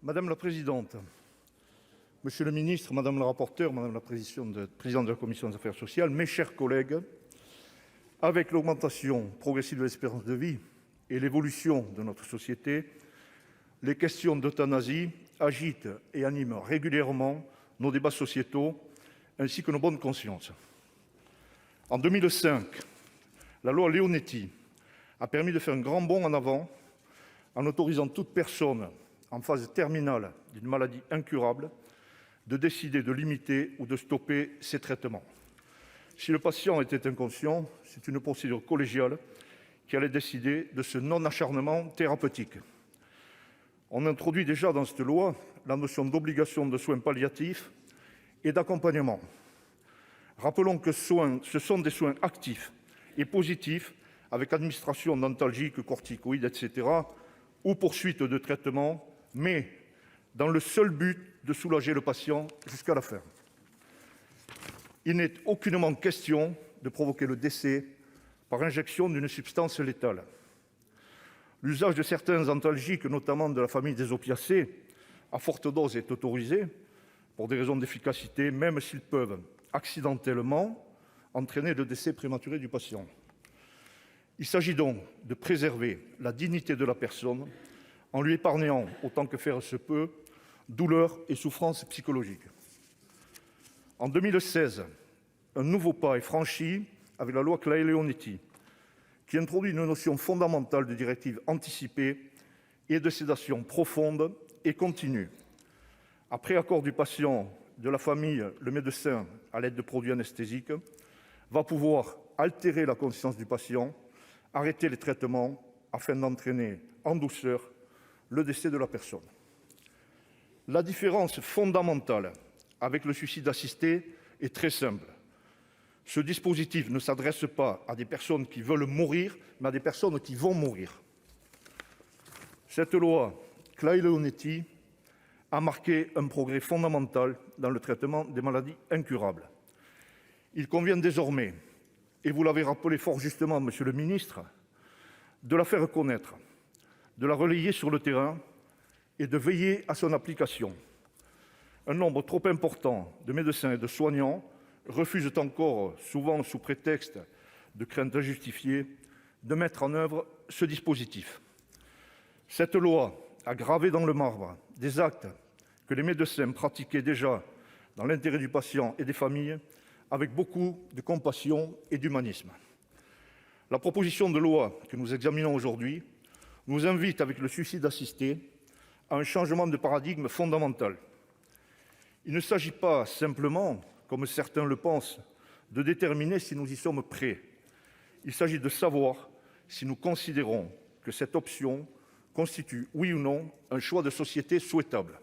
Madame la présidente, monsieur le ministre, madame la rapporteure, madame la présidente de la commission des affaires sociales, mes chers collègues, avec l'augmentation progressive de l'espérance de vie et l'évolution de notre société, les questions d'euthanasie agitent et animent régulièrement nos débats sociétaux ainsi que nos bonnes consciences. En 2005, la loi Leonetti a permis de faire un grand bond en avant en autorisant toute personne en phase terminale d'une maladie incurable de décider de limiter ou de stopper ses traitements. Si le patient était inconscient, c'est une procédure collégiale qui allait décider de ce non-acharnement thérapeutique. On introduit déjà dans cette loi la notion d'obligation de soins palliatifs et d'accompagnement. Rappelons que ce sont des soins actifs et positifs avec administration d'antalgiques, corticoïdes, etc. ou poursuite de traitement, mais dans le seul but de soulager le patient jusqu'à la fin. Il n'est aucunement question de provoquer le décès par injection d'une substance létale. L'usage de certains antalgiques, notamment de la famille des opiacés, à forte dose est autorisé pour des raisons d'efficacité, même s'ils peuvent accidentellement entraîner le décès prématuré du patient. Il s'agit donc de préserver la dignité de la personne en lui épargnant, autant que faire se peut, douleurs et souffrances psychologiques. En 2016, un nouveau pas est franchi avec la loi Claeys-Leonetti, qui introduit une notion fondamentale de directive anticipée et de sédation profonde et continue. Après accord du patient, de la famille, le médecin, à l'aide de produits anesthésiques, va pouvoir altérer la conscience du patient, arrêter les traitements afin d'entraîner en douceur le décès de la personne. La différence fondamentale avec le suicide assisté est très simple. Ce dispositif ne s'adresse pas à des personnes qui veulent mourir, mais à des personnes qui vont mourir. Cette loi Claeys-Leonetti a marqué un progrès fondamental dans le traitement des maladies incurables. Il convient désormais, et vous l'avez rappelé fort justement, monsieur le ministre, de la faire connaître, de la relayer sur le terrain et de veiller à son application. Un nombre trop important de médecins et de soignants refusent encore, souvent sous prétexte de craintes injustifiées, de mettre en œuvre ce dispositif. Cette loi a gravé dans le marbre des actes que les médecins pratiquaient déjà dans l'intérêt du patient et des familles, avec beaucoup de compassion et d'humanisme. La proposition de loi que nous examinons aujourd'hui nous invite, avec le suicide assisté, à un changement de paradigme fondamental. Il ne s'agit pas simplement, comme certains le pensent, de déterminer si nous y sommes prêts. Il s'agit de savoir si nous considérons que cette option constitue, oui ou non, un choix de société souhaitable.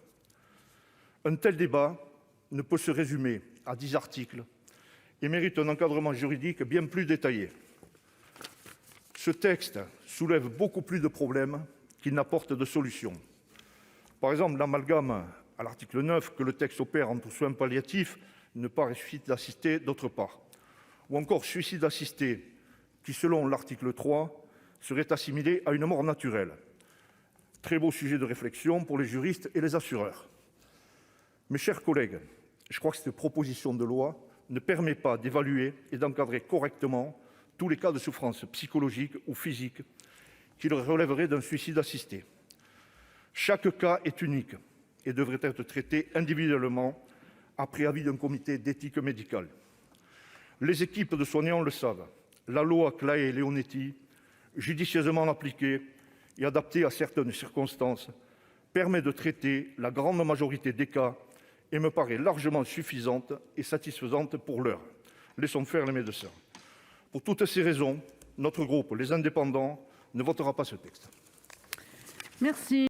Un tel débat ne peut se résumer à 10 articles et mérite un encadrement juridique bien plus détaillé. Ce texte soulève beaucoup plus de problèmes qu'il n'apporte de solutions. Par exemple, l'amalgame à l'article 9 que le texte opère entre soins palliatifs, ne pas suicide assisté d'autre part, ou encore suicide assisté qui, selon l'article 3, serait assimilé à une mort naturelle. Très beau sujet de réflexion pour les juristes et les assureurs. Mes chers collègues, je crois que cette proposition de loi ne permet pas d'évaluer et d'encadrer correctement tous les cas de souffrance psychologique ou physique qui relèveraient d'un suicide assisté. Chaque cas est unique et devrait être traité individuellement après avis d'un comité d'éthique médicale. Les équipes de soignants le savent. La loi Claeys-Leonetti, judicieusement appliquée et adaptée à certaines circonstances, permet de traiter la grande majorité des cas et me paraît largement suffisante et satisfaisante pour l'heure. Laissons faire les médecins. Pour toutes ces raisons, notre groupe, les Indépendants, ne votera pas ce texte. Merci.